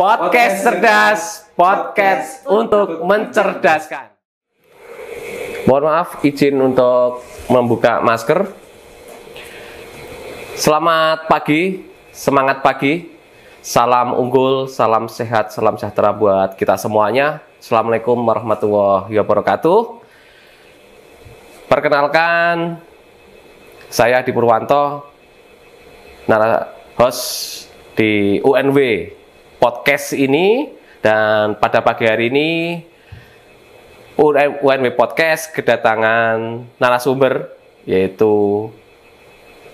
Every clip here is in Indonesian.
Podcast cerdas, podcast untuk mencerdaskan. Mohon maaf, izin untuk membuka masker. Selamat pagi, semangat pagi. Salam unggul, salam sehat, salam sejahtera buat kita semuanya. Assalamualaikum warahmatullahi wabarakatuh. Perkenalkan, saya Adi Purwanto, host di UNW Podcast ini, dan pada pagi hari ini UNW Podcast kedatangan narasumber, yaitu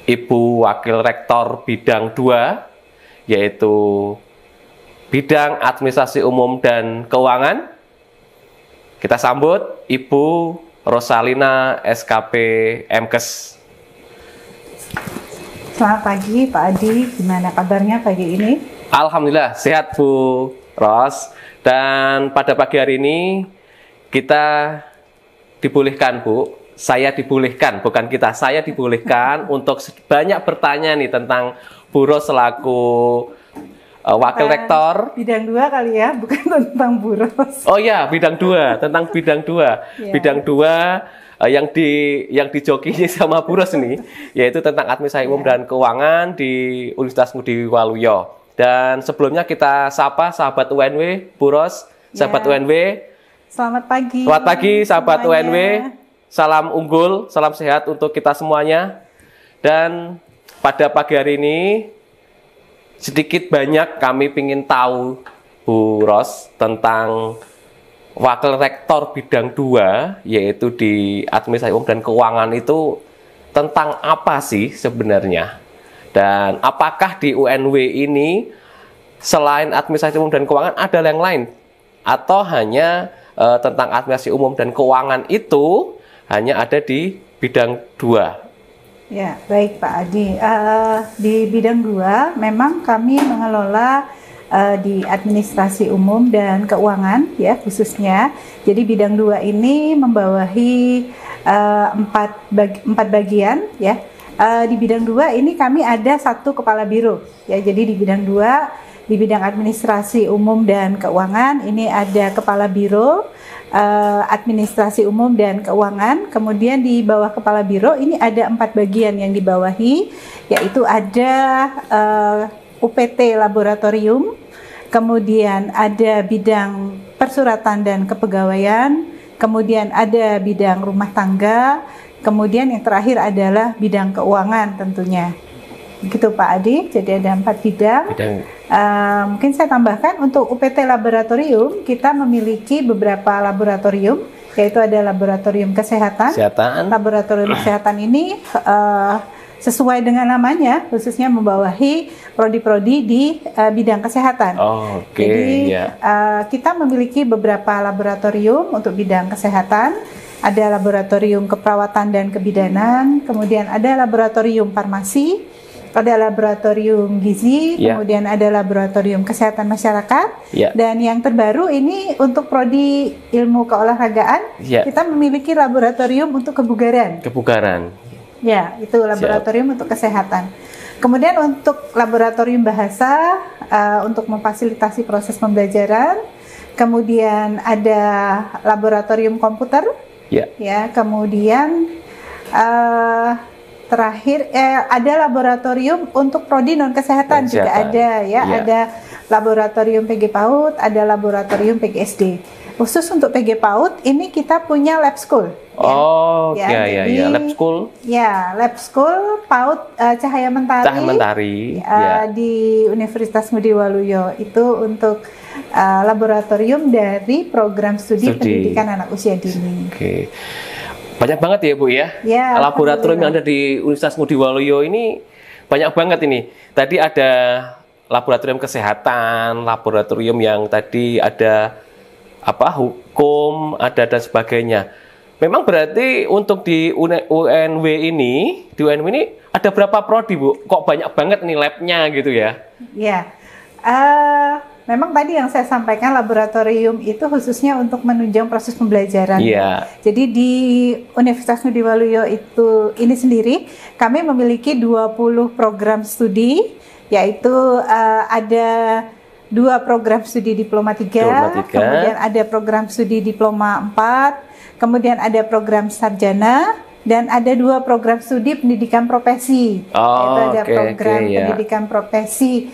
Ibu Wakil Rektor Bidang 2, yaitu Bidang Administrasi Umum dan Keuangan. Kita sambut Ibu Rosalina SKP MKes. Selamat pagi Pak Adi, gimana kabarnya pagi ini? Alhamdulillah sehat Bu Ros. Dan pada pagi hari ini kita dibolehkan Bu, saya dibolehkan, bukan kita, saya dibolehkan untuk banyak bertanya nih tentang Bu Ros selaku Wakil Rektor. Bidang 2 kali ya, bukan tentang Bu Ros. Oh ya, bidang 2, tentang bidang 2. Yeah. Bidang 2 yang dijokinya sama Bu Ros nih, yaitu tentang administrasi umum dan keuangan di Universitas Ngudi Waluyo. Dan sebelumnya kita sapa sahabat UNW, Bu Ros, sahabat UNW. Selamat pagi. Selamat pagi sahabat semuanya. UNW. Salam unggul, salam sehat untuk kita semuanya. Dan pada pagi hari ini sedikit banyak kami ingin tahu Bu Ros tentang Wakil Rektor Bidang 2, yaitu di Administrasi Umum dan Keuangan itu tentang apa sih sebenarnya? Dan apakah di UNW ini selain administrasi umum dan keuangan ada yang lain? Atau hanya tentang administrasi umum dan keuangan itu hanya ada di bidang 2? Ya, baik Pak Adi. Di bidang 2 memang kami mengelola di administrasi umum dan keuangan ya khususnya. Jadi bidang 2 ini membawahi 4 bagian ya. Di bidang 2 ini kami ada 1 kepala biro ya. Jadi di bidang 2, di bidang administrasi umum dan keuangan ini ada kepala biro administrasi umum dan keuangan. Kemudian di bawah kepala biro ini ada 4 bagian yang dibawahi, yaitu ada UPT laboratorium, kemudian ada bidang persuratan dan kepegawaian, kemudian ada bidang rumah tangga, kemudian yang terakhir adalah bidang keuangan tentunya. Begitu Pak Adi, jadi ada 4 bidang. Mungkin saya tambahkan untuk UPT laboratorium, kita memiliki beberapa laboratorium, yaitu ada laboratorium kesehatan. Laboratorium kesehatan ini sesuai dengan namanya, khususnya membawahi prodi-prodi di bidang kesehatan. Jadi kita memiliki beberapa laboratorium untuk bidang kesehatan. Ada laboratorium keperawatan dan kebidanan, kemudian ada laboratorium farmasi, ada laboratorium gizi, kemudian ada laboratorium kesehatan masyarakat, dan yang terbaru ini untuk prodi ilmu keolahragaan, kita memiliki laboratorium untuk kebugaran. Ya, itu laboratorium untuk kesehatan. Kemudian untuk laboratorium bahasa untuk memfasilitasi proses pembelajaran. Kemudian ada laboratorium komputer. Ya, kemudian terakhir ada laboratorium untuk prodi non kesehatan juga ada ya. Ada laboratorium PG PAUD, ada laboratorium PGSD. Khusus untuk PG PAUD ini kita punya lab school. Jadi, lab school. Ya, lab school PAUD Cahaya Mentari. Di Universitas Ngudi Waluyo itu untuk laboratorium dari program studi pendidikan anak usia dini. Banyak banget ya Bu ya. Laboratorium yang ada di Universitas Ngudi Waluyo ini banyak banget ini. Tadi ada laboratorium kesehatan, laboratorium yang tadi ada hukum, ada dan sebagainya. Memang berarti untuk di UNW ini, ada berapa prodi Bu? Kok banyak banget nih labnya gitu ya? Ya, memang tadi yang saya sampaikan laboratorium itu khususnya untuk menunjang proses pembelajaran. Jadi di Universitas Ngudi Waluyo ini sendiri kami memiliki 20 program studi, yaitu ada 2 program studi diploma 3, kemudian ada program studi diploma 4, kemudian ada program sarjana, dan ada 2 program studi pendidikan profesi. Itu ada program pendidikan profesi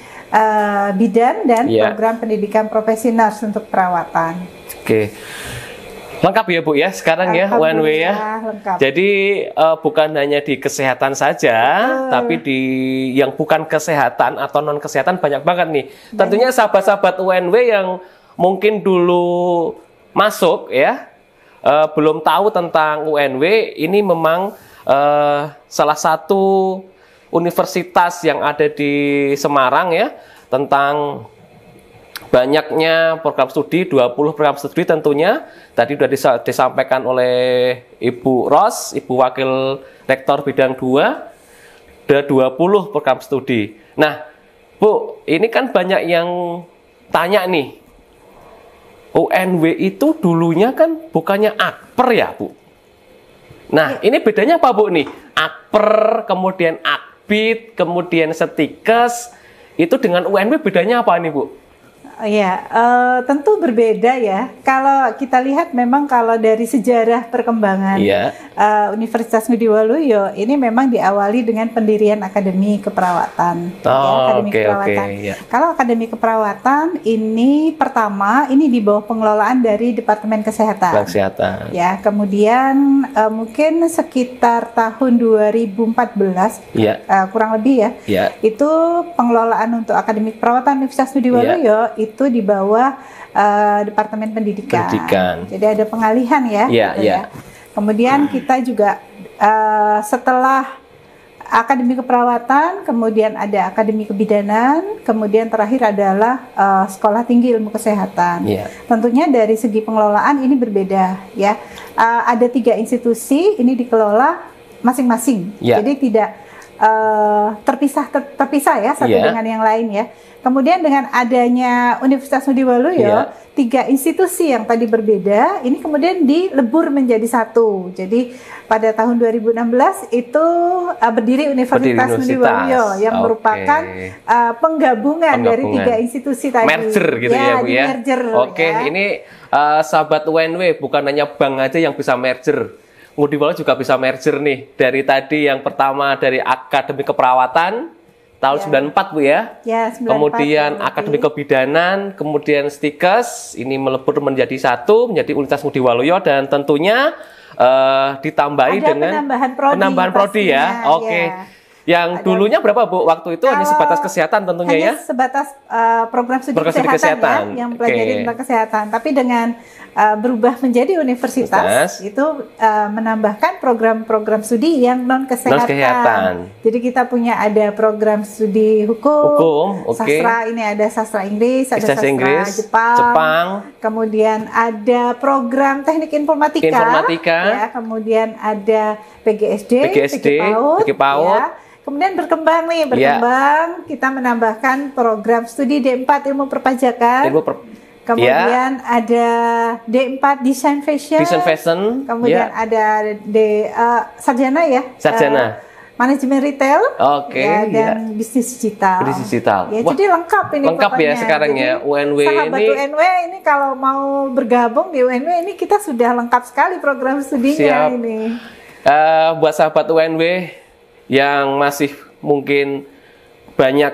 bidan dan program pendidikan profesi nurse untuk perawatan. Lengkap ya Bu ya sekarang ya UNW ya. Lengkap. Jadi bukan hanya di kesehatan saja, tapi di yang bukan kesehatan atau non kesehatan banyak banget nih. Tentunya sahabat-sahabat UNW yang mungkin dulu masuk ya, belum tahu tentang UNW, ini memang salah satu universitas yang ada di Semarang ya, tentang banyaknya program studi, 20 program studi tentunya. Tadi sudah disampaikan oleh Ibu Ros, Ibu Wakil Rektor Bidang 2, ada 20 program studi. Nah, Bu, ini kan banyak yang tanya nih, UNW itu dulunya kan bukannya Akper ya, Bu? Nah, ini bedanya apa, Bu, nih? Akper, kemudian Akbid, kemudian Setikes, itu dengan UNW bedanya apa nih, Bu? Ya, tentu berbeda ya. Kalau kita lihat memang kalau dari sejarah perkembangan Universitas Ngudi Waluyo ini memang diawali dengan pendirian Akademi Keperawatan. Akademi Keperawatan. Kalau Akademi Keperawatan ini pertama ini di bawah pengelolaan dari Departemen Kesehatan. Ya, kemudian mungkin sekitar tahun 2014 kurang lebih ya. Itu pengelolaan untuk Akademi Keperawatan Universitas Ngudi Waluyo itu di bawah Departemen Pendidikan. Jadi ada pengalihan ya. Kemudian kita juga setelah Akademi Keperawatan, kemudian ada Akademi Kebidanan, kemudian terakhir adalah Sekolah Tinggi Ilmu Kesehatan. Tentunya dari segi pengelolaan ini berbeda ya. Ada 3 institusi ini dikelola masing-masing. Jadi tidak terpisah ya satu dengan yang lain ya. Kemudian dengan adanya Universitas Ngudi Waluyo, 3 institusi yang tadi berbeda, ini kemudian dilebur menjadi satu. Jadi pada tahun 2016 itu berdiri Universitas Ngudi Waluyo yang merupakan penggabungan dari 3 institusi tadi. Merger gitu ya Bu ya. Merger, ini sahabat UNW, bukan hanya bank aja yang bisa merger. Ngudi Waluyo juga bisa merger nih. Dari tadi yang pertama dari Akademi Keperawatan tahun 94 Bu ya. 94, kemudian Akademi Kebidanan, kemudian Setikes ini melebur menjadi satu, menjadi Universitas Ngudi Waluyo, dan tentunya ditambahi ada dengan penambahan prodi ya. Yang dulunya berapa Bu? Waktu itu hanya sebatas kesehatan tentunya hanya sebatas program studi kesehatan ya, yang pelajari tentang kesehatan. Tapi dengan berubah menjadi universitas itu menambahkan program-program studi yang non kesehatan. Jadi kita punya ada program studi hukum, sastra, ini ada sastra Inggris, ada sastra Jepang. Kemudian ada program teknik informatika. Ya, kemudian ada PGSD, PG PAUD. Ya. Kemudian berkembang kita menambahkan program studi D4 Ilmu Perpajakan. Kemudian ada D4 Desain Fashion. Kemudian ada Sarjana ya. Manajemen Retail. Dan Bisnis Digital. Jadi lengkap ini ya sekarang ya. UNW sahabat ini. UNW ini kalau mau bergabung di UNW ini kita sudah lengkap sekali program studinya ini. Buat sahabat UNW yang masih mungkin banyak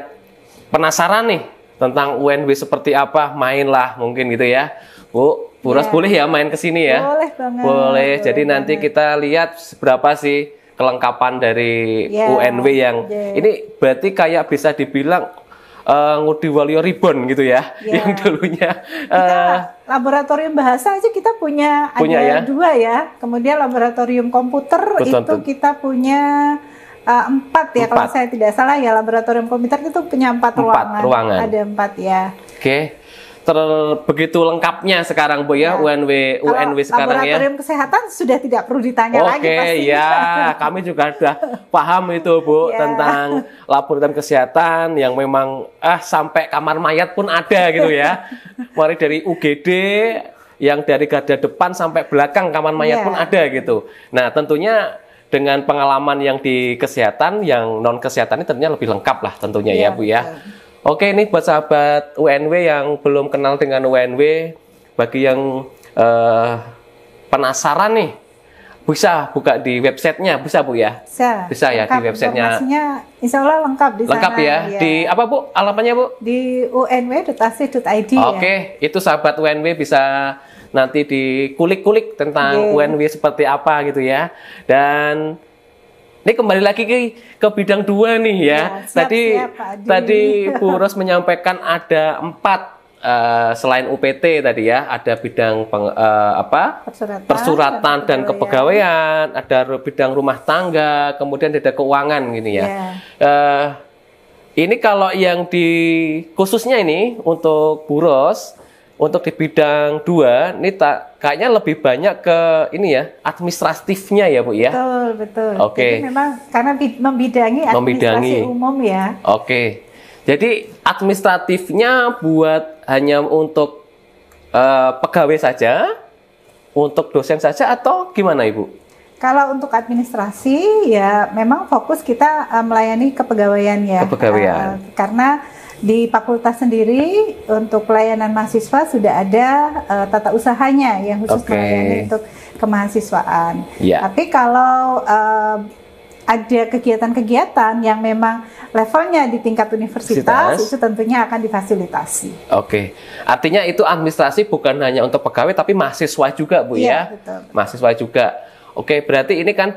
penasaran nih tentang UNW seperti apa, mainlah mungkin gitu ya. Bu Ros boleh ya main ke sini ya? Boleh banget. Boleh. Jadi nanti kita lihat seberapa sih kelengkapan dari UNW yang ini berarti kayak bisa dibilang Ngudi Waluyo Reborn gitu ya. Yang dulunya laboratorium bahasa aja kita punya ada 2 ya. Kemudian laboratorium komputer itu kita punya 4 ya, kalau saya tidak salah ya. Laboratorium komputer itu punya 4 ruangan. Ada 4 ya. Begitu lengkapnya sekarang Bu ya, UNW sekarang ya. Laboratorium kesehatan sudah tidak perlu ditanya lagi pasti. Kami juga sudah paham itu Bu tentang laboratorium kesehatan yang memang sampai kamar mayat pun ada gitu ya. Mulai dari UGD yang dari garda depan sampai belakang kamar mayat pun ada gitu. Nah, tentunya dengan pengalaman yang di kesehatan, yang non kesehatan ini tentunya lebih lengkap lah tentunya ya Bu ya. Oke, ini buat sahabat UNW yang belum kenal dengan UNW, bagi yang penasaran nih, bisa buka di websitenya, bisa Bu ya? Bisa ya, di websitenya. Informasinya insya Allah lengkap di lengkap sana. Ya. Di apa Bu? Alamannya Bu? Di unw.ac.id. Oke, itu sahabat UNW bisa nanti dikulik-kulik tentang UNW seperti apa gitu ya. Dan ini kembali lagi ke bidang 2 nih ya. Tadi Bu Ros menyampaikan ada 4 selain UPT tadi ya, ada bidang persuratan dan kepegawaian, ada bidang rumah tangga, kemudian ada keuangan gini ya. Ini kalau yang khususnya ini untuk Bu Ros, untuk di bidang 2 ini kayaknya lebih banyak ke ini ya, administratifnya ya Bu ya. Betul. Oke. Jadi memang karena membidangi administrasi umum ya. Oke. Jadi administratifnya buat hanya untuk pegawai saja, untuk dosen saja atau gimana Ibu? Kalau untuk administrasi ya memang fokus kita melayani kepegawaian ya. Kepegawaian. Karena di fakultas sendiri untuk pelayanan mahasiswa sudah ada tata usahanya yang khusus melayani untuk kemahasiswaan. Tapi kalau ada kegiatan-kegiatan yang memang levelnya di tingkat universitas, itu tentunya akan difasilitasi. Oke, artinya itu administrasi bukan hanya untuk pegawai tapi mahasiswa juga Bu ya? Betul. Mahasiswa juga. Oke, berarti ini kan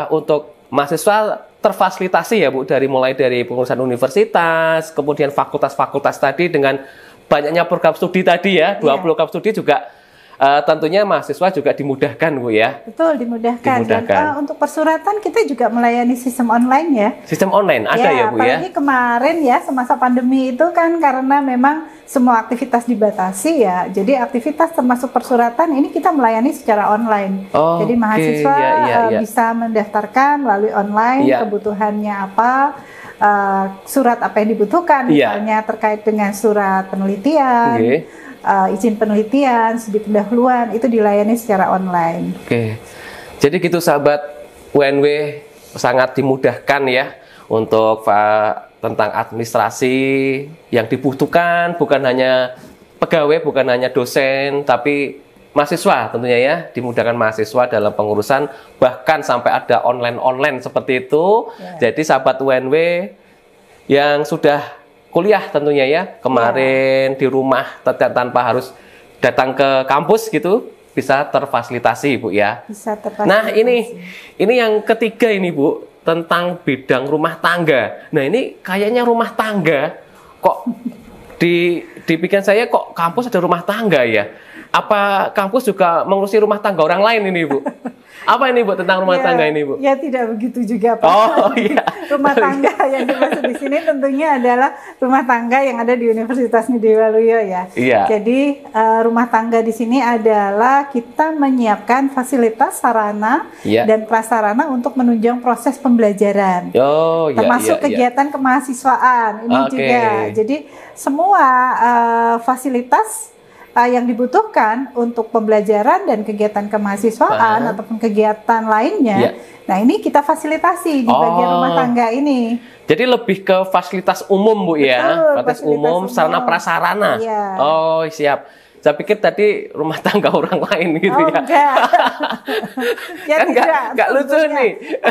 untuk mahasiswa terfasilitasi ya Bu, mulai dari pengurusan universitas, kemudian fakultas-fakultas tadi dengan banyaknya program studi tadi ya, 20 program studi juga tentunya mahasiswa juga dimudahkan Bu ya. Betul, dimudahkan. Dan untuk persuratan kita juga melayani sistem online ya. Sistem online ada ya Bu ya. Apalagi kemarin ya semasa pandemi itu kan karena memang semua aktivitas dibatasi ya. Jadi aktivitas termasuk persuratan ini kita melayani secara online. Jadi mahasiswa bisa mendaftarkan melalui online kebutuhannya apa. Surat apa yang dibutuhkan, misalnya terkait dengan surat penelitian, izin penelitian, studi pendahuluan, itu dilayani secara online. Jadi gitu sahabat UNW, sangat dimudahkan ya untuk tentang administrasi yang dibutuhkan, bukan hanya pegawai, bukan hanya dosen, tapi mahasiswa tentunya ya, dimudahkan mahasiswa dalam pengurusan, bahkan sampai ada online-online seperti itu. Jadi sahabat UNW yang sudah kuliah tentunya ya, kemarin di rumah tanpa harus datang ke kampus gitu, bisa terfasilitasi Bu ya. Bisa terfasilitasi. Nah ini yang ketiga ini Bu, tentang bidang rumah tangga. Nah ini kayaknya rumah tangga kok di pikiran saya kok kampus ada rumah tangga ya. Apa kampus juga mengurusi rumah tangga orang lain ini Bu? Apa ini Bu tentang rumah tangga ini Bu? Ya tidak begitu juga Pak. Rumah tangga yang dimaksud di sini tentunya adalah rumah tangga yang ada di Universitas Ngudi Waluyo ya. Jadi rumah tangga di sini adalah kita menyiapkan fasilitas sarana dan prasarana untuk menunjang proses pembelajaran. Termasuk kegiatan kemahasiswaan ini juga. Jadi semua fasilitas yang dibutuhkan untuk pembelajaran dan kegiatan kemahasiswaan ataupun kegiatan lainnya. Nah ini kita fasilitasi di bagian rumah tangga ini. Jadi lebih ke fasilitas umum Bu ya, fasilitas umum, sarana prasarana. Siap. Saya pikir tadi rumah tangga orang lain gitu ya. Kan nggak lucu nih.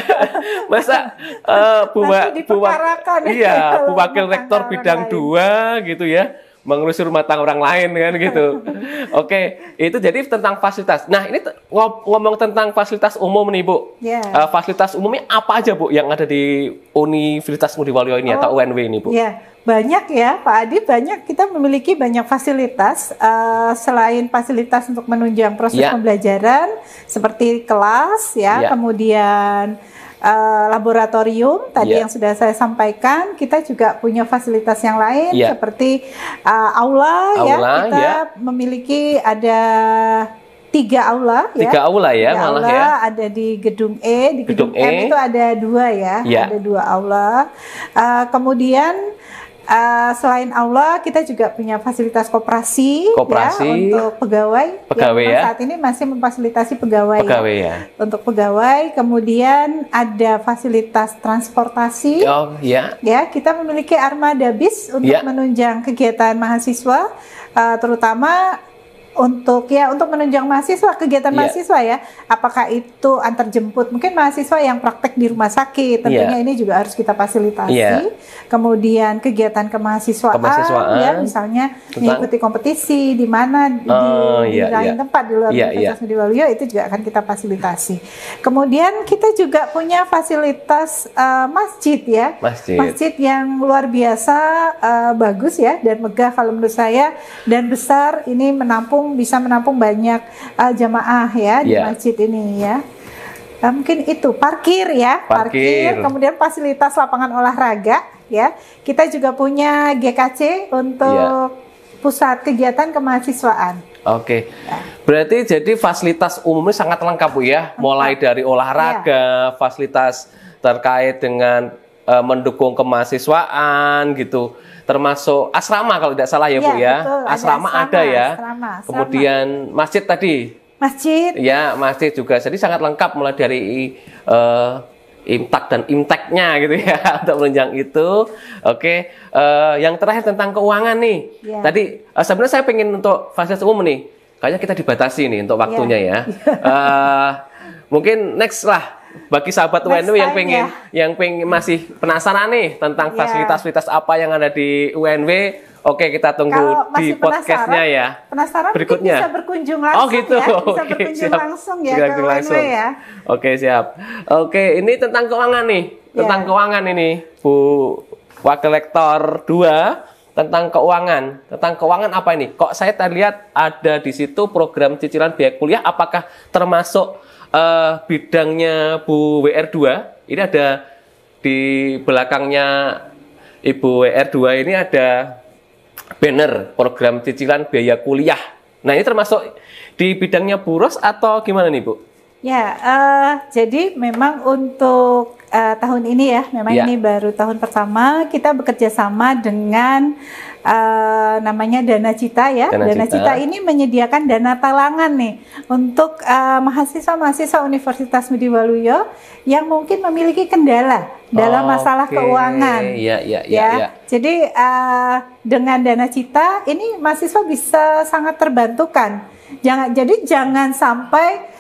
Masa Bu Wakil Rektor bidang 2 gitu ya, mengurusi rumah tangga orang lain kan gitu. Itu jadi tentang fasilitas. Nah ini ngomong tentang fasilitas umum nih Bu. Fasilitas umumnya apa aja Bu yang ada di Universitas Ngudi Waluyo ini atau UNW ini Bu? Banyak ya Pak Adi, banyak, kita memiliki banyak fasilitas. Selain fasilitas untuk menunjang proses pembelajaran seperti kelas kemudian laboratorium tadi yang sudah saya sampaikan, kita juga punya fasilitas yang lain seperti aula kita memiliki ada 3 aula ya. 3 aula ya, malah ya. Ada di gedung E, di gedung M itu ada 2 ya, ada 2 aula. Kemudian Selain Allah, kita juga punya fasilitas koperasi, Koperasi. ya, untuk pegawai. Pegawai yang ya. saat ini masih memfasilitasi pegawai. Pegawai ya. Untuk pegawai, kemudian ada fasilitas transportasi. Oh ya. Ya, kita memiliki armada bis untuk Ya. menunjang kegiatan mahasiswa, terutama untuk menunjang mahasiswa, kegiatan Ya. mahasiswa ya. Apakah itu antar jemput? Mungkin mahasiswa yang praktek di rumah sakit, tentunya ini juga harus kita fasilitasi. Ya. Kemudian kegiatan kemahasiswaan, ya, misalnya mengikuti kompetisi di mana di lain tempat di luar Universitas Ngudi Waluyo, itu juga akan kita fasilitasi. Kemudian kita juga punya fasilitas masjid ya. Masjid yang luar biasa bagus ya dan megah kalau menurut saya, dan besar, ini bisa menampung banyak jamaah ya di masjid ini ya. Mungkin itu parkir ya, parkir, kemudian fasilitas lapangan olahraga ya. Kita juga punya GKC untuk pusat kegiatan kemahasiswaan. Oke. Berarti jadi fasilitas umumnya sangat lengkap Bu ya, mulai dari olahraga, fasilitas terkait dengan mendukung kemahasiswaan gitu. Termasuk asrama kalau tidak salah ya Bu ya. Betul, asrama ada ya. Asrama. Kemudian masjid tadi. Masjid. Ya, masjid juga. Jadi sangat lengkap mulai dari imtak dan imteknya gitu ya untuk menunjang itu. Oke. Yang terakhir tentang keuangan nih. Tadi sebenarnya saya pengen untuk fasilitas umum nih. Kayaknya kita dibatasi nih untuk waktunya ya. Mungkin next lah. Bagi sahabat UNW yang pengen masih penasaran nih tentang fasilitas-fasilitas apa yang ada di UNW, oke, kita tunggu di podcastnya ya. Penasaran berikutnya bisa berkunjung langsung gitu. ya. Bisa berkunjung langsung ya ke UNW ya. Oke, siap. Oke, ini tentang keuangan nih. Tentang keuangan ini, Bu Wakil Rektor 2. Tentang keuangan. Tentang keuangan apa ini? Kok saya lihat ada di situ program cicilan biaya kuliah, apakah termasuk bidangnya Bu WR2? Ini ada di belakangnya Ibu WR2 ini ada banner program cicilan biaya kuliah. Nah, ini termasuk di bidangnya Bu Ros atau gimana nih Bu? Ya, jadi memang untuk tahun ini ya, memang ini baru tahun pertama kita bekerja sama dengan namanya Dana Cita ya. Dana Cita ini menyediakan dana talangan nih untuk mahasiswa-mahasiswa Universitas Ngudi Waluyo yang mungkin memiliki kendala dalam masalah keuangan. Ya. Jadi dengan Dana Cita ini mahasiswa bisa sangat terbantukan. Jangan sampai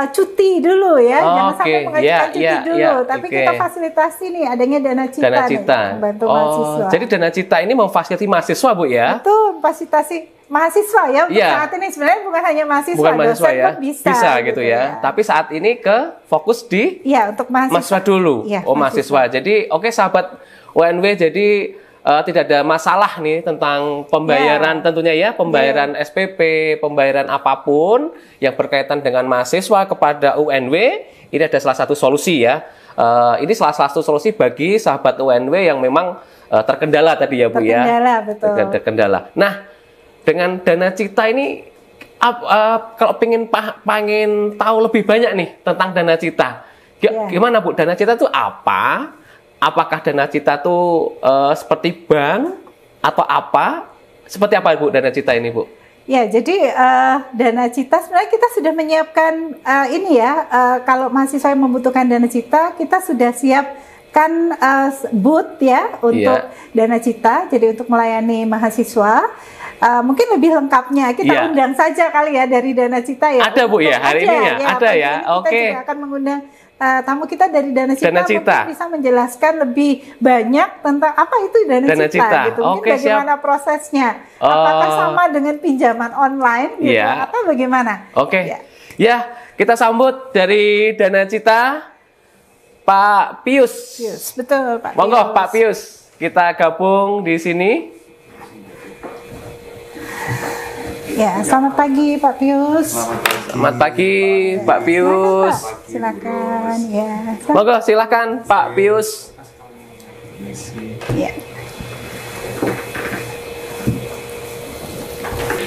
cuti dulu ya, jangan sampai mengajukan cuti dulu, tapi kita fasilitasi nih adanya Dana Cita, nih, membantu mahasiswa. Jadi Dana Cita ini memfasilitasi mahasiswa Bu ya? Betul, fasilitasi mahasiswa ya. Untuk saat ini sebenarnya bukan hanya mahasiswa, dosen ya? pun bisa gitu ya. Tapi saat ini fokus di untuk mahasiswa dulu. Mahasiswa. Jadi sahabat UNW, jadi tidak ada masalah nih tentang pembayaran tentunya ya, pembayaran SPP, pembayaran apapun yang berkaitan dengan mahasiswa kepada UNW, ini ada salah satu solusi ya. Ini salah satu solusi bagi sahabat UNW yang memang terkendala tadi ya Bu ya. Betul. Terkendala. Nah, dengan Dana Cita ini kalau pengen tahu lebih banyak nih tentang Dana Cita, gimana Bu? Dana Cita itu apa? Apakah Dana Cita itu seperti bank atau apa? Seperti apa Bu Dana Cita ini Bu? Ya, jadi Dana Cita sebenarnya kita sudah menyiapkan ini ya. Kalau mahasiswa yang membutuhkan Dana Cita, kita sudah siapkan booth ya untuk Dana Cita. Jadi untuk melayani mahasiswa. Mungkin lebih lengkapnya kita undang saja kali ya dari Dana Cita ya. Ada Bu ya hari ini ya? Ada ya. Oke. Kita juga akan mengundang tamu kita dari Dana Cita, mungkin bisa menjelaskan lebih banyak tentang apa itu Dana Cita gitu. Mungkin bagaimana prosesnya. Apakah sama dengan pinjaman online gitu atau bagaimana? Ya, kita sambut dari Dana Cita Pak Pius. Betul, Pak. Monggo Pak Pius, kita gabung di sini. Ya, selamat pagi Pak Pius. Selamat pagi Pak Pius. Silakan ya. Monggo silakan Pak Pius. Ya.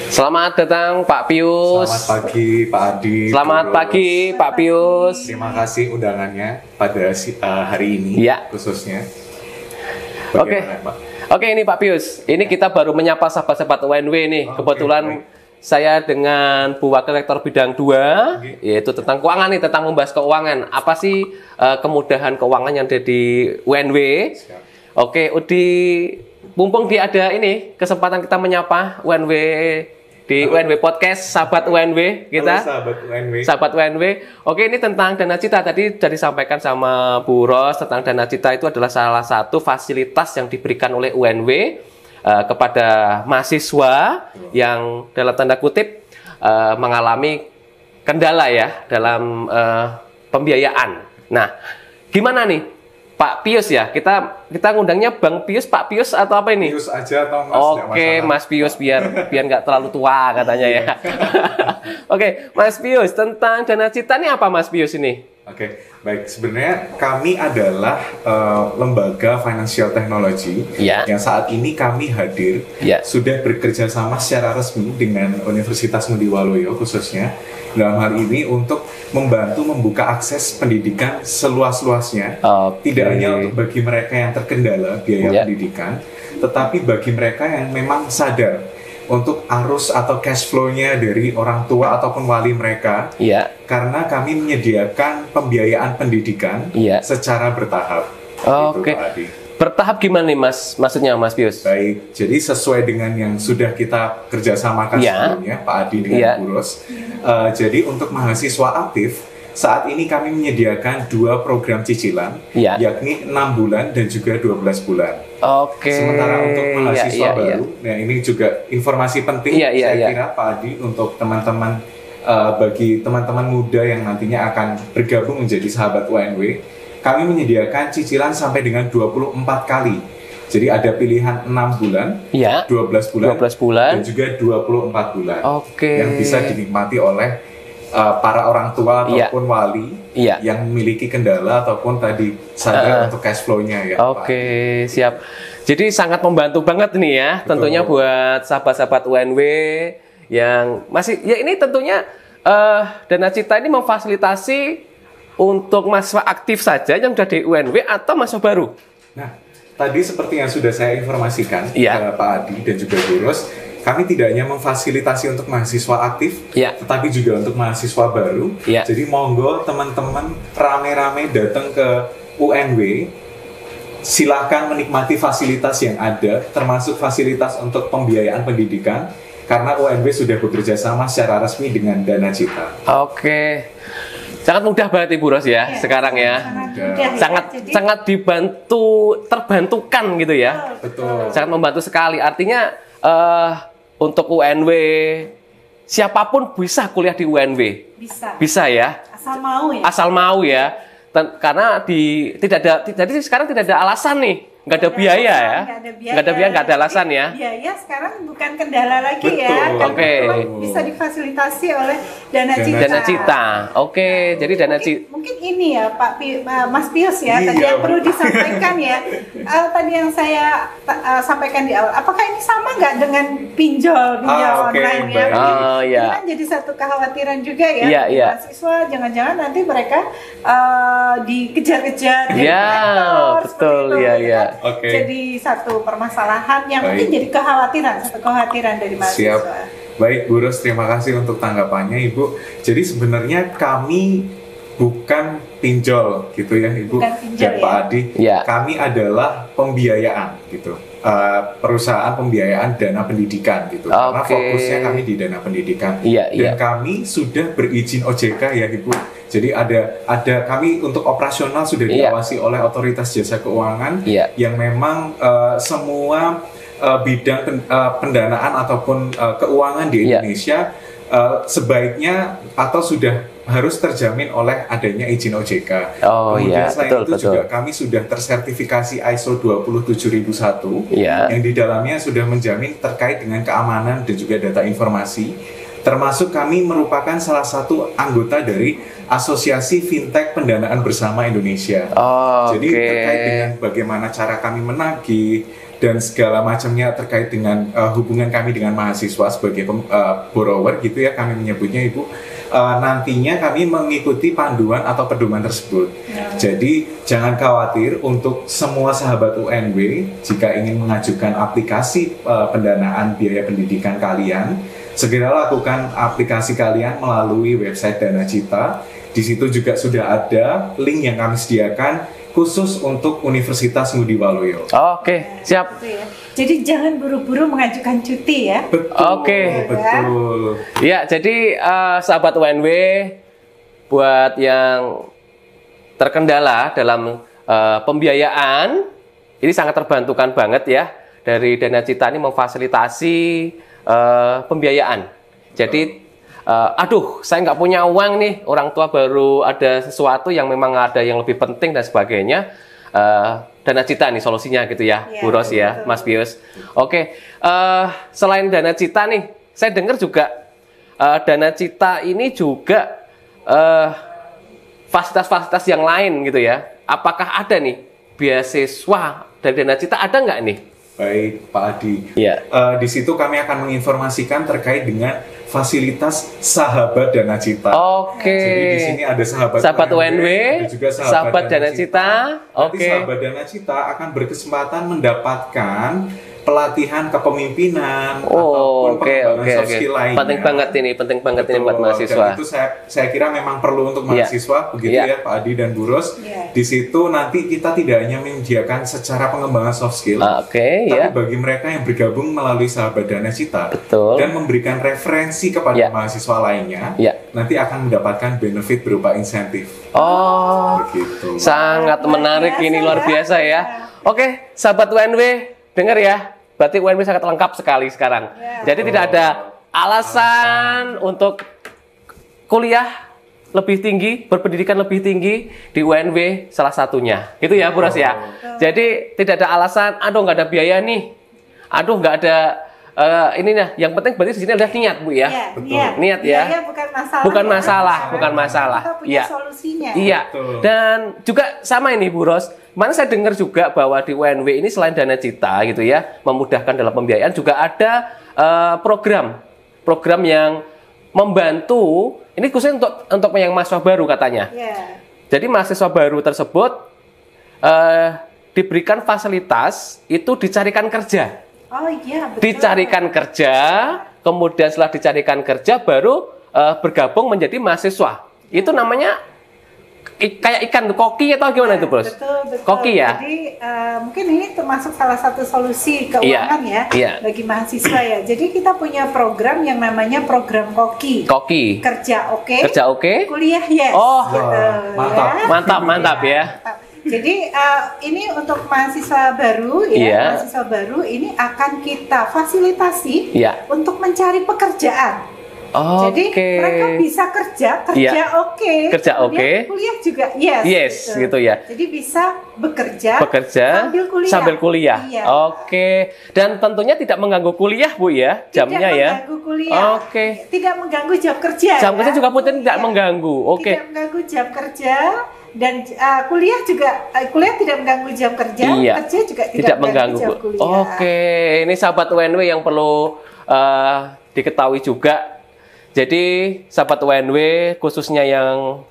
Selamat datang Pak Pius. Selamat pagi Pak Adi. Selamat pagi Pak Pius. Terima kasih undangannya pada hari ini khususnya. Oke. Oke, ini Pak Pius. Ini kita baru menyapa sahabat-sahabat UNW nih. Kebetulan saya dengan Bu Wakil Rektor Bidang 2, yaitu tentang keuangan nih, tentang membahas keuangan. Apa sih kemudahan keuangan yang ada di UNW? Oke, mumpung ada ini kesempatan kita menyapa UNW di UNW Podcast, sahabat UNW kita. Halo, sahabat UNW. Oke, ini tentang Dana Cita. Tadi sudah disampaikan sama Bu Ros tentang Dana Cita itu adalah salah satu fasilitas yang diberikan oleh UNW kepada mahasiswa yang dalam tanda kutip mengalami kendala ya dalam pembiayaan. Nah, gimana nih Pak Pius ya? Kita ngundangnya Bang Pius, Pak Pius atau apa ini? Pius aja atau Mas? Oke, Mas Pius biar nggak terlalu tua katanya ya. Oke, Mas Pius, tentang Dana Cita ini apa Mas Pius ini? Oke, baik. Sebenarnya kami adalah lembaga financial technology yang saat ini kami hadir sudah bekerja sama secara resmi dengan Universitas Ngudi Waluyo khususnya dalam hal ini untuk membantu membuka akses pendidikan seluas-luasnya, tidak hanya untuk bagi mereka yang terkendala biaya pendidikan, tetapi bagi mereka yang memang sadar untuk arus atau cash flow-nya dari orang tua ataupun wali mereka, karena kami menyediakan pembiayaan pendidikan secara bertahap. Oke. Bertahap gimana nih Mas? Maksudnya Mas Pius? Baik, jadi sesuai dengan yang sudah kita kerjasamakan sebelumnya, Pak Adi dengan Bu Ros. Jadi untuk mahasiswa aktif, saat ini kami menyediakan 2 program cicilan, yakni 6 bulan dan juga 12 bulan. Oke. Sementara untuk mahasiswa baru, nah ini juga informasi penting saya kira Pak Adi untuk teman-teman, bagi teman-teman muda yang nantinya akan bergabung menjadi sahabat UNW, kami menyediakan cicilan sampai dengan 24 kali. Jadi ada pilihan 6 bulan, 12 bulan, dan juga 24 bulan. Yang bisa dinikmati oleh para orang tua ataupun wali yang memiliki kendala ataupun tadi sadar untuk cash flow-nya ya. Oke, siap. Jadi sangat membantu banget nih ya. Betul. Tentunya buat sahabat-sahabat UNW yang masih ini tentunya Dana Cita ini memfasilitasi untuk mahasiswa aktif saja yang sudah di UNW atau mahasiswa baru. Nah, tadi seperti yang sudah saya informasikan Pak Adi dan juga Bu Ros, kami tidak hanya memfasilitasi untuk mahasiswa aktif, tetapi juga untuk mahasiswa baru. Jadi monggo teman-teman rame-rame datang ke UNW, silakan menikmati fasilitas yang ada, termasuk fasilitas untuk pembiayaan pendidikan, karena UNW sudah bekerja sama secara resmi dengan Dana Cita. Oke. Sangat mudah banget Ibu Ros ya sekarang ya. Sangat terbantukan gitu ya. Betul. Sangat membantu sekali. Artinya untuk UNW siapapun bisa kuliah di UNW. Bisa ya. Asal mau ya. Karena jadi sekarang tidak ada alasan nih. Nggak ada biaya ya? Nggak ada biaya, nggak ada alasan ya? Biaya sekarang bukan kendala lagi ya. Karena bisa difasilitasi oleh Dana Cita. Dana Cita. Oke, jadi Dana Cita. Mungkin ini ya Mas Pius ya, tadi yang perlu disampaikan ya. Tadi yang saya sampaikan di awal, apakah ini sama nggak dengan pinjol online ya? Ini kan jadi satu kekhawatiran juga ya. Mahasiswa jangan-jangan nanti mereka dikejar-kejar. Iya, betul ya. Jadi satu permasalahan yang mungkin jadi satu kekhawatiran dari mahasiswa. Siap. Baik Bu Ros, terima kasih untuk tanggapannya Ibu. Jadi sebenarnya kami bukan pinjol gitu ya Ibu dan Pak Adi. Kami adalah pembiayaan gitu. Perusahaan pembiayaan dana pendidikan gitu. Karena fokusnya kami di dana pendidikan. Dan kami sudah berizin OJK ya Ibu. Jadi ada kami untuk operasional sudah diawasi oleh Otoritas Jasa Keuangan yang memang semua bidang pendanaan ataupun keuangan di Indonesia sebaiknya atau sudah harus terjamin oleh adanya izin OJK. Kemudian selain itu juga kami sudah tersertifikasi ISO 27001 yang di dalamnya sudah menjamin terkait dengan keamanan dan juga data informasi. Termasuk kami merupakan salah satu anggota dari Asosiasi Fintech Pendanaan Bersama Indonesia. Jadi terkait dengan bagaimana cara kami menagih dan segala macamnya terkait dengan hubungan kami dengan mahasiswa sebagai borrower gitu ya kami menyebutnya Ibu. nantinya kami mengikuti panduan atau pedoman tersebut. Jadi jangan khawatir untuk semua sahabat UNW jika ingin mengajukan aplikasi pendanaan biaya pendidikan kalian, segera lakukan aplikasi kalian melalui website Dana Cita. Di situ juga sudah ada link yang kami sediakan khusus untuk Universitas Ngudi Waluyo. Oke, siap. Jadi jangan buru-buru mengajukan cuti ya. Oke, betul. Ya, jadi sahabat UNW, buat yang terkendala dalam pembiayaan, ini sangat terbantukan banget ya. Dari Dana Cita ini memfasilitasi pembiayaan. Jadi aduh, saya nggak punya uang nih, orang tua baru ada sesuatu yang memang ada yang lebih penting dan sebagainya. Dana Cita nih solusinya gitu ya, Bu Ros ya, Mas Pius. Oke, selain Dana Cita nih, saya dengar juga Dana Cita ini juga fasilitas-fasilitas yang lain gitu ya. Apakah ada nih beasiswa dari Dana Cita, ada nggak nih? Baik, Pak Adi. Ya. Di situ kami akan menginformasikan terkait dengan fasilitas sahabat Dana Cita. Oke. Jadi di sini ada sahabat UNW, ada juga sahabat Dana Cita. Nanti sahabat Dana Cita akan berkesempatan mendapatkan pelatihan kepemimpinan ataupun pengembangan soft skill lainnya. Penting banget ini buat mahasiswa. Dan itu saya kira memang perlu untuk mahasiswa, begitu ya Pak Adi dan Bu Ros. Di situ nanti kita tidak hanya menyediakan secara pengembangan soft skill, tapi bagi mereka yang bergabung melalui sahabat Dana Cita dan memberikan referensi kepada mahasiswa lainnya, nanti akan mendapatkan benefit berupa insentif. Begitu. Sangat menarik ini, luar biasa ya. Oke, sahabat UNW, dengar ya, berarti UNW sangat lengkap sekali sekarang. Jadi tidak ada alasan untuk kuliah lebih tinggi, berpendidikan lebih tinggi di UNW salah satunya. Gitu ya, Bu Ros ya. Jadi tidak ada alasan, aduh nggak ada biaya nih, aduh nggak ada ini nah. Yang penting berarti di sini adalah niat, Bu ya. Niat ya. Bukan masalah. Kita punya solusinya. Iya. Dan juga sama ini, Bu Ros. Mana saya dengar juga bahwa di UNW ini selain Dana Cita gitu ya, memudahkan dalam pembiayaan, juga ada program yang membantu. Ini khususnya untuk yang mahasiswa baru katanya. Jadi mahasiswa baru tersebut diberikan fasilitas itu dicarikan kerja. Betul. Dicarikan kerja, kemudian setelah dicarikan kerja baru bergabung menjadi mahasiswa. Itu namanya kayak ikan koki atau gimana itu, Bros? Betul. Koki ya. Jadi mungkin ini termasuk salah satu solusi keuangan bagi mahasiswa ya. Jadi kita punya program yang namanya program koki. Kerja oke. Kuliah yes. Mantap ya. Jadi ini untuk mahasiswa baru ya. Mahasiswa baru ini akan kita fasilitasi untuk mencari pekerjaan. Jadi mereka bisa kerja oke, kuliah juga yes gitu ya. Jadi bisa bekerja sambil kuliah. Oke. Dan tentunya tidak mengganggu kuliah, Bu ya, jamnya ya. Tidak mengganggu kuliah. Tidak mengganggu jam kerja. Jam kerja juga pun tidak mengganggu. Tidak mengganggu jam kerja. Dan kuliah tidak mengganggu jam kerja, kerja juga tidak mengganggu jam kuliah. Ini sahabat UNW yang perlu diketahui juga. Jadi sahabat UNW khususnya yang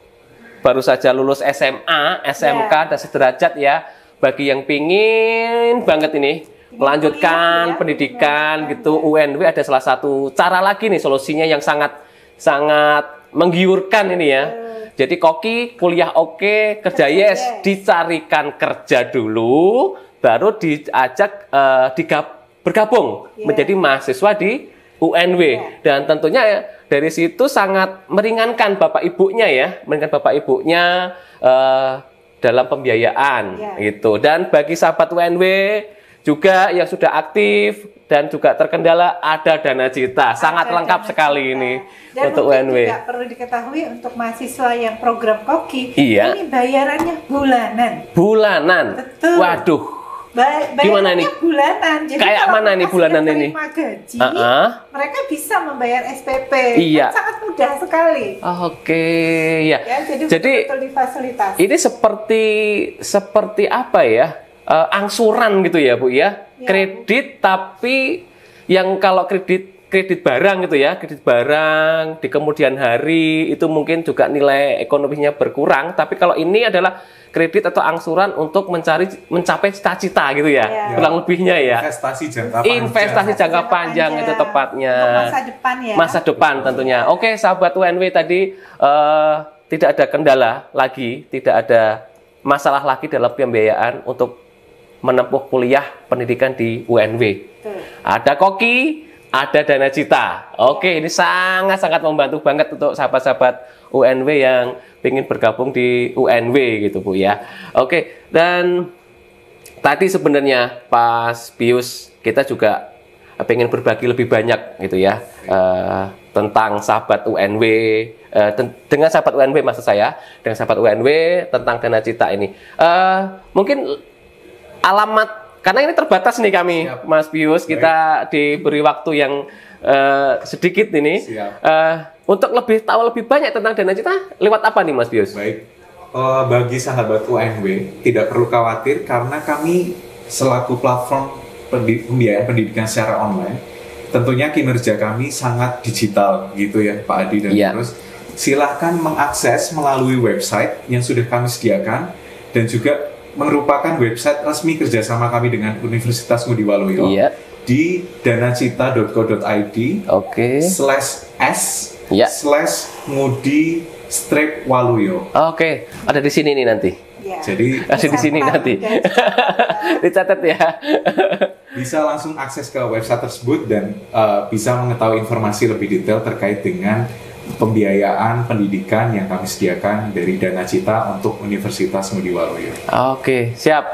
baru saja lulus SMA, SMK dan sederajat ya, bagi yang pingin banget ini melanjutkan pendidikan gitu, UNW ada salah satu cara lagi nih solusinya yang sangat menggiurkan ini ya. Jadi koki, kuliah oke, kerja yes, dicarikan kerja dulu, baru diajak bergabung menjadi mahasiswa di UNW. Dan tentunya dari situ sangat meringankan Bapak Ibunya ya, dalam pembiayaan gitu. Dan bagi sahabat UNW juga yang sudah aktif dan juga terkendala, ada Dana Cita. Sangat lengkap sekali ini dan untuk UNW. Dan juga perlu diketahui untuk mahasiswa yang program koki, ini bayarannya bulanan. Betul. Waduh. Gimana nih? Bulanan. Jadi kayak mana nih bulanan ini? Gaji, mereka bisa membayar SPP. Sangat mudah sekali. Ya. Jadi betul difasilitasi. Ini seperti apa ya? Angsuran gitu ya, Bu ya. Kredit, tapi yang kalau kredit kredit barang gitu ya, kredit barang di kemudian hari itu mungkin juga nilai ekonomisnya berkurang. Tapi kalau ini adalah kredit atau angsuran untuk mencapai cita-cita gitu ya, kurang lebihnya ya. Investasi jangka panjang itu tepatnya. Untuk masa depan ya. Masa depan tentunya. Oke, sahabat UNW tadi tidak ada kendala lagi, tidak ada masalah lagi dalam pembiayaan untuk menempuh kuliah pendidikan di UNW. Ada koki, ada dana cita. Oke, ini sangat-sangat membantu banget untuk sahabat-sahabat UNW yang ingin bergabung di UNW gitu Bu ya. Oke, dan tadi sebenarnya Pas Pius kita juga pengen berbagi lebih banyak gitu ya tentang sahabat UNW, dengan sahabat UNW maksud saya, dengan sahabat UNW tentang dana cita ini. Mungkin alamat, karena ini terbatas nih kami, Mas Pius, kita diberi waktu yang sedikit ini. Untuk lebih tahu lebih banyak tentang dana cita, lewat apa nih Mas Pius? Baik, bagi sahabat UNW tidak perlu khawatir karena kami selaku platform pembiayaan pendidikan secara online, tentunya kinerja kami sangat digital gitu ya Pak Adi dan terus. Silahkan mengakses melalui website yang sudah kami sediakan dan juga merupakan website resmi kerjasama kami dengan Universitas Ngudi Waluyo di danacita.co.id /s/ngudi-waluyo. Oke, ada di sini nih nanti. Jadi ada di sini nanti. Dicatat ya. Bisa langsung akses ke website tersebut dan bisa mengetahui informasi lebih detail terkait dengan pembiayaan pendidikan yang kami sediakan dari Dana Cita untuk Universitas Ngudi Waluyo. Oke, siap.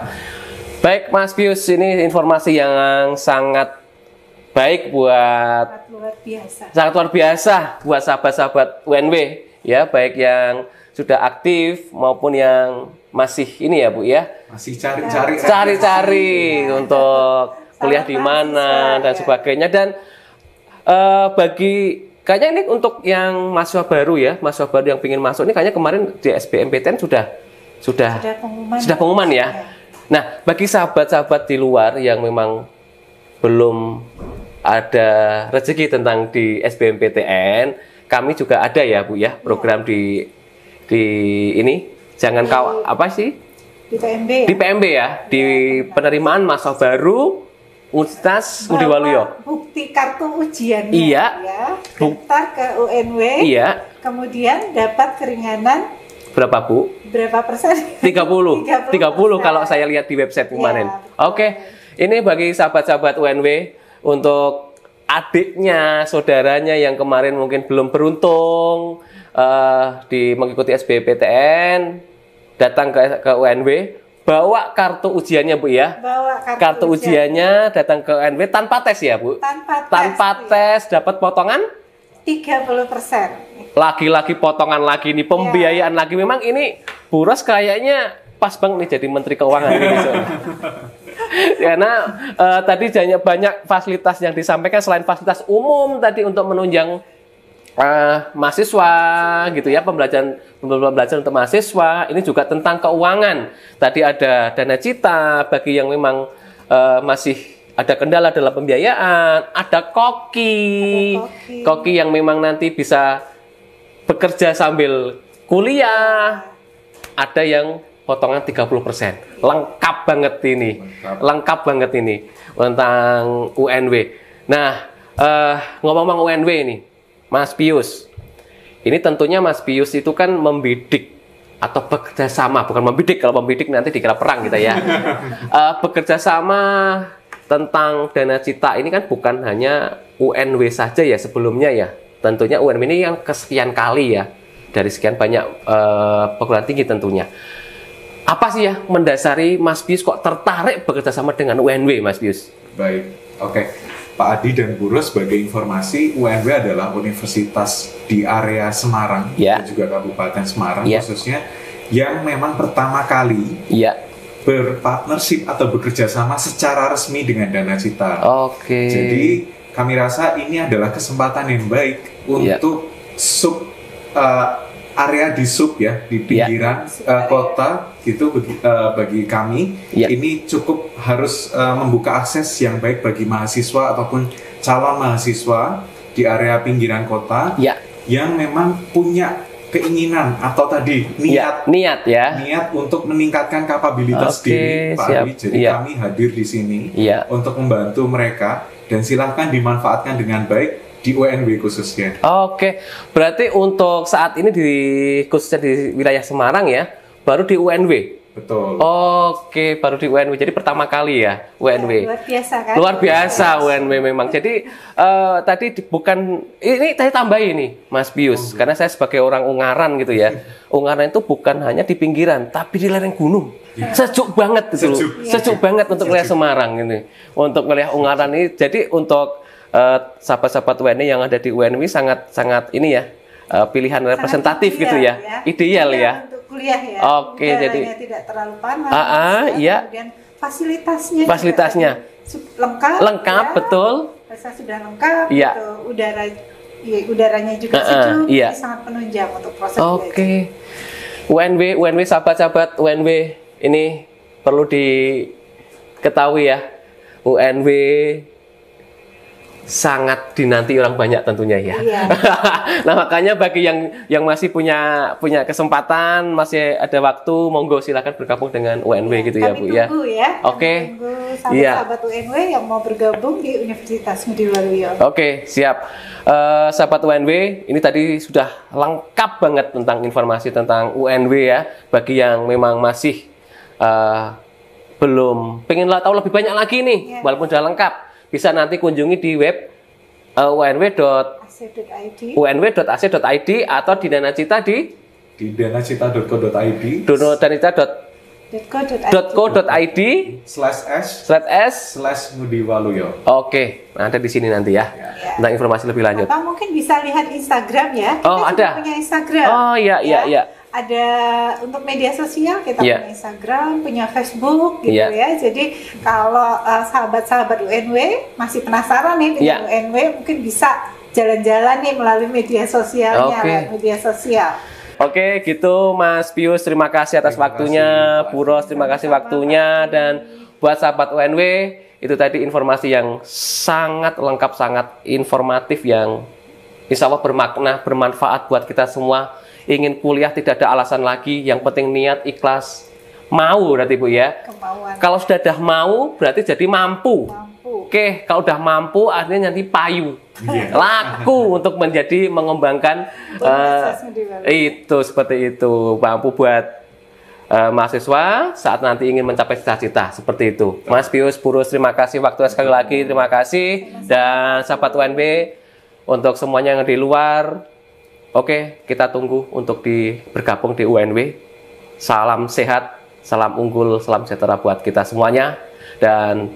Baik Mas Pius, ini informasi yang sangat baik buat sangat luar biasa buat sahabat-sahabat UNW ya, baik yang sudah aktif maupun yang masih ini ya Bu ya. Masih cari-cari untuk kuliah di mana dan sebagainya, dan bagi kayaknya ini untuk yang mahasiswa baru ya, mahasiswa baru yang ingin masuk ini kayaknya kemarin di SBMPTN sudah pengumuman ya. Nah, bagi sahabat-sahabat di luar yang memang belum ada rezeki tentang di SBMPTN, kami juga ada ya Bu ya, program di ini jangan kau apa sih? Di PMB. Di PMB ya, di penerimaan mahasiswa baru Universitas Ngudi Waluyo. Bukti kartu ujiannya ya, daftar ke UNW. Kemudian dapat keringanan berapa Bu? Berapa persen? 30 kalau saya lihat di website kemarin. Oke. Ini bagi sahabat-sahabat UNW, untuk adiknya, saudaranya yang kemarin mungkin belum beruntung mengikuti SBMPTN, datang ke UNW, bawa kartu ujiannya Bu ya. Bawa kartu ujiannya, datang ke UNW tanpa tes ya Bu. Tanpa tes dapat potongan 30%. Lagi-lagi potongan lagi nih, pembiayaan lagi. Memang ini Bu Ros kayaknya pas banget nih jadi Menteri Keuangan gitu. Karena tadi banyak fasilitas yang disampaikan selain fasilitas umum tadi untuk menunjang mahasiswa gitu ya, pembelajaran untuk mahasiswa, ini juga tentang keuangan. Tadi ada dana cita bagi yang memang masih ada kendala dalam pembiayaan, ada koki yang memang nanti bisa bekerja sambil kuliah, ada yang potongan 30%. Lengkap banget ini tentang UNW. Nah, ngomong-ngomong UNW ini, Mas Pius, ini tentunya Mas Pius itu kan membidik atau bekerja sama, bukan membidik, kalau membidik nanti dikira perang kita ya. Bekerja sama tentang dana cita ini kan bukan hanya UNW saja ya sebelumnya ya. Tentunya UNW ini yang kesekian kali ya, dari sekian banyak perguruan tinggi tentunya. Apa sih ya mendasari Mas Pius kok tertarik bekerja sama dengan UNW, Mas Pius? Baik, oke. Pak Adi dan Bu Ros, sebagai informasi, UNW adalah universitas di area Semarang dan juga Kabupaten Semarang khususnya, yang memang pertama kali berpartnership atau bekerja sama secara resmi dengan Dana Cita. Jadi kami rasa ini adalah kesempatan yang baik untuk area di sub ya, di pinggiran kota gitu bagi kami ini cukup harus membuka akses yang baik bagi mahasiswa ataupun calon mahasiswa di area pinggiran kota yang memang punya keinginan atau tadi niat untuk meningkatkan kapabilitas diri Pak Adi. Jadi kami hadir di sini untuk membantu mereka dan silahkan dimanfaatkan dengan baik di UNW khususnya. Oke, berarti untuk saat ini khususnya di wilayah Semarang ya, baru di UNW. Betul. Oke, baru di UNW. Jadi pertama kali ya UNW. Luar biasa kan? Luar biasa UNW memang. Jadi tadi bukan ini saya tambahin nih, Mas Pius, karena saya sebagai orang Ungaran gitu ya. Ungaran itu bukan hanya di pinggiran, tapi di lereng gunung. Sejuk banget itu. Sejuk banget untuk wilayah Semarang ini. Untuk wilayah Ungaran ini. Jadi untuk sahabat-sahabat UNW yang ada di UNW sangat ini ya, pilihan representatif gitu ya. Ideal ya. Untuk kuliah ya. Oke, jadi tidak terlalu panas. Kemudian fasilitasnya lengkap ya. Betul. Sudah lengkap. Gitu. Udaranya juga sejuk. Jadi sangat penunjang untuk proses belajar. UNW sahabat-sahabat UNW ini perlu diketahui ya, UNW sangat dinanti orang banyak tentunya ya. Nah makanya bagi yang masih punya kesempatan, masih ada waktu, monggo silakan bergabung dengan UNW gitu ya Bu ya. Oke. Sahabat UNW yang mau bergabung di Universitas Ngudi Waluyo. Oke, siap. Sahabat UNW, ini tadi sudah lengkap banget tentang informasi tentang UNW ya. Bagi yang memang masih belum pengen tahu lebih banyak lagi nih, walaupun sudah lengkap, bisa nanti kunjungi di web unw.ac.id atau di Danacita di danacita.co.id danacita.co.id/s/Ngudi Waluyo. Oke, ada di sini nanti ya. Tentang informasi lebih lanjut. Atau mungkin bisa lihat Instagram ya. Kita ada. Punya Instagram. Iya. Ada untuk media sosial kita punya Instagram, punya Facebook gitu ya. Jadi kalau sahabat-sahabat UNW masih penasaran nih dengan UNW, mungkin bisa jalan-jalan nih melalui media sosialnya, media sosial. Oke, gitu Mas Pius, terima kasih atas waktunya. Bu Ros, terima kasih waktunya. Dan buat sahabat UNW, itu tadi informasi yang sangat lengkap, sangat informatif, yang insya Allah bermakna, bermanfaat buat kita semua. Ingin kuliah tidak ada alasan lagi, yang penting niat, ikhlas, mau berarti Bu ya. Kemauan. Kalau sudah mampu berarti jadi mampu. Oke, kalau udah mampu artinya nanti payu. Laku untuk mengembangkan itu seperti itu, mampu buat mahasiswa saat nanti ingin mencapai cita-cita seperti itu. Mas Pius, Bu Ros, terima kasih waktunya sekali lagi, terima kasih. Dan sahabat UNB, untuk semuanya yang di luar, oke, kita tunggu untuk bergabung di UNW. Salam sehat, salam unggul, salam sejahtera buat kita semuanya. Dan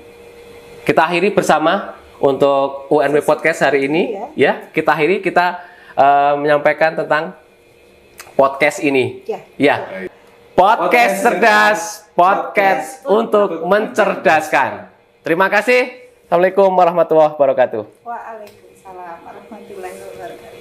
kita akhiri bersama untuk UNW Podcast hari ini. Ya, kita akhiri, kita menyampaikan tentang podcast ini. Podcast cerdas, podcast untuk mencerdaskan. Terima kasih. Assalamualaikum warahmatullahi wabarakatuh. Waalaikumsalam warahmatullahi wabarakatuh.